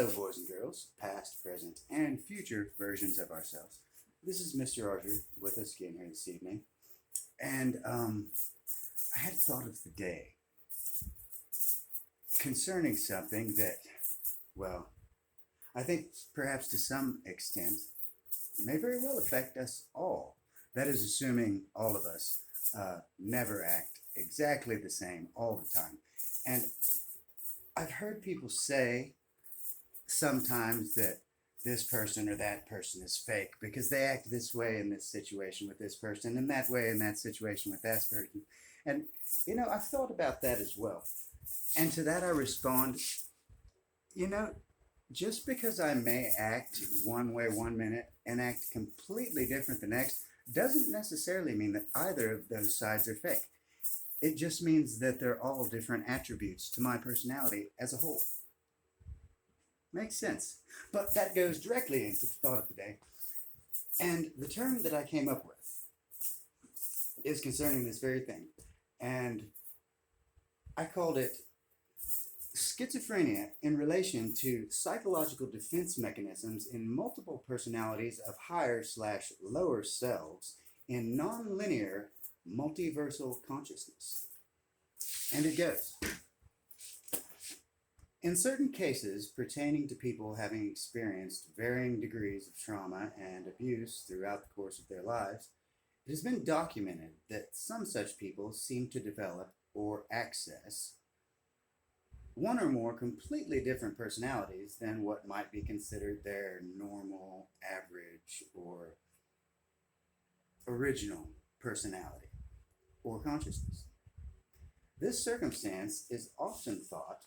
Hello, boys and girls, past, present, and future versions of ourselves. This is Mr. Archer with us again here this evening. And I had thought of the day concerning something that, well, I think perhaps to some extent may very well affect us all. That is assuming all of us never act exactly the same all the time. And I've heard people say sometimes that this person or that person is fake because they act this way in this situation with this person and that way in that situation with that person. And, I've thought about that as well. And to that I respond, you know, just because I may act one way one minute and act completely different the next doesn't necessarily mean that either of those sides are fake. It just means that they're all different attributes to my personality as a whole. Makes sense. But that goes directly into the thought of the day. And the term that I came up with is concerning this very thing. And I called it schizophrenia in relation to psychological defense mechanisms in multiple personalities of higher/lower selves in nonlinear multiversal consciousness. And it goes. In certain cases pertaining to people having experienced varying degrees of trauma and abuse throughout the course of their lives, it has been documented that some such people seem to develop or access one or more completely different personalities than what might be considered their normal, average, or original personality or consciousness. This circumstance is often thought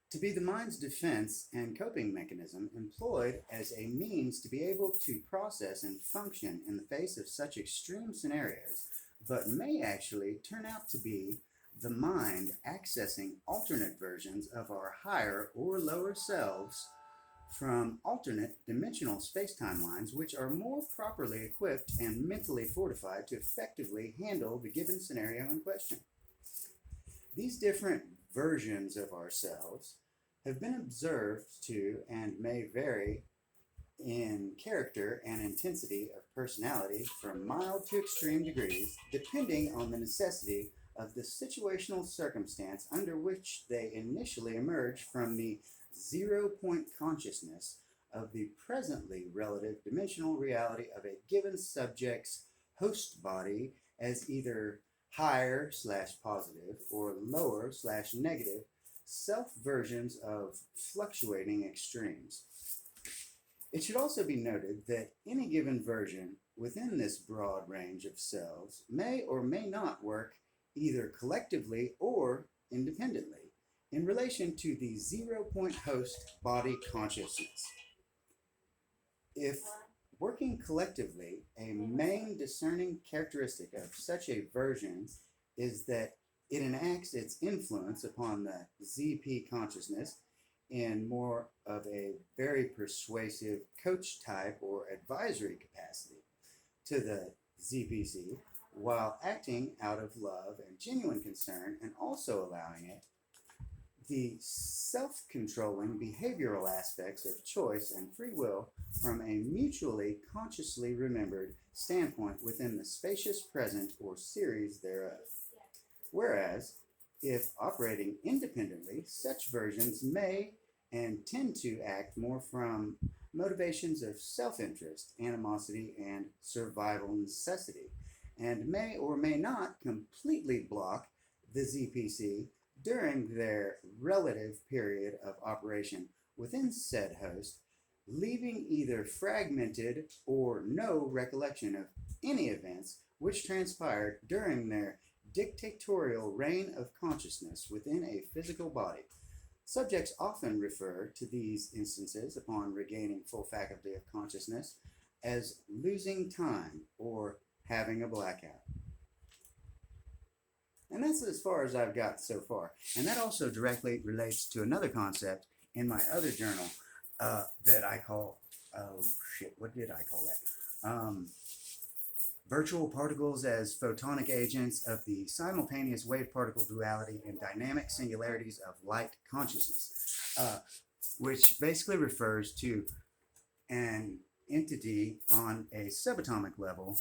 to be the mind's defense and coping mechanism employed as a means to be able to process and function in the face of such extreme scenarios, but may actually turn out to be the mind accessing alternate versions of our higher or lower selves from alternate dimensional space-time lines which are more properly equipped and mentally fortified to effectively handle the given scenario in question. These different versions of ourselves have been observed to and may vary in character and intensity of personality from mild to extreme degrees, depending on the necessity of the situational circumstance under which they initially emerge from the zero-point consciousness of the presently relative dimensional reality of a given subject's host body as either higher/positive or lower/negative self-versions of fluctuating extremes. It should also be noted that any given version within this broad range of selves may or may not work either collectively or independently in relation to the zero-point host body consciousness. If working collectively, a main discerning characteristic of such a version is that it enacts its influence upon the ZP consciousness in more of a very persuasive coach type or advisory capacity to the ZPC, while acting out of love and genuine concern and also allowing it the self-controlling behavioral aspects of choice and free will from a mutually consciously remembered standpoint within the spacious present or series thereof. Whereas, if operating independently, such versions may and tend to act more from motivations of self-interest, animosity, and survival necessity, and may or may not completely block the ZPC during their relative period of operation within said host, leaving either fragmented or no recollection of any events which transpired during their dictatorial reign of consciousness within a physical body. Subjects often refer to these instances upon regaining full faculty of consciousness as losing time or having a blackout. And that's as far as I've got so far. And that also directly relates to another concept in my other journal that I call, what did I call that? Virtual particles as photonic agents of the simultaneous wave-particle duality and dynamic singularities of light consciousness. which basically refers to an entity on a subatomic level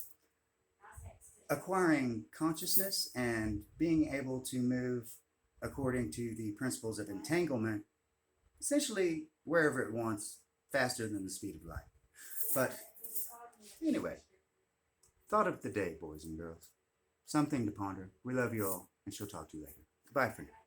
acquiring consciousness and being able to move according to the principles of entanglement, essentially wherever it wants, faster than the speed of light. But anyway, thought of the day, boys and girls. Something to ponder. We love you all, and she'll talk to you later. Goodbye for now.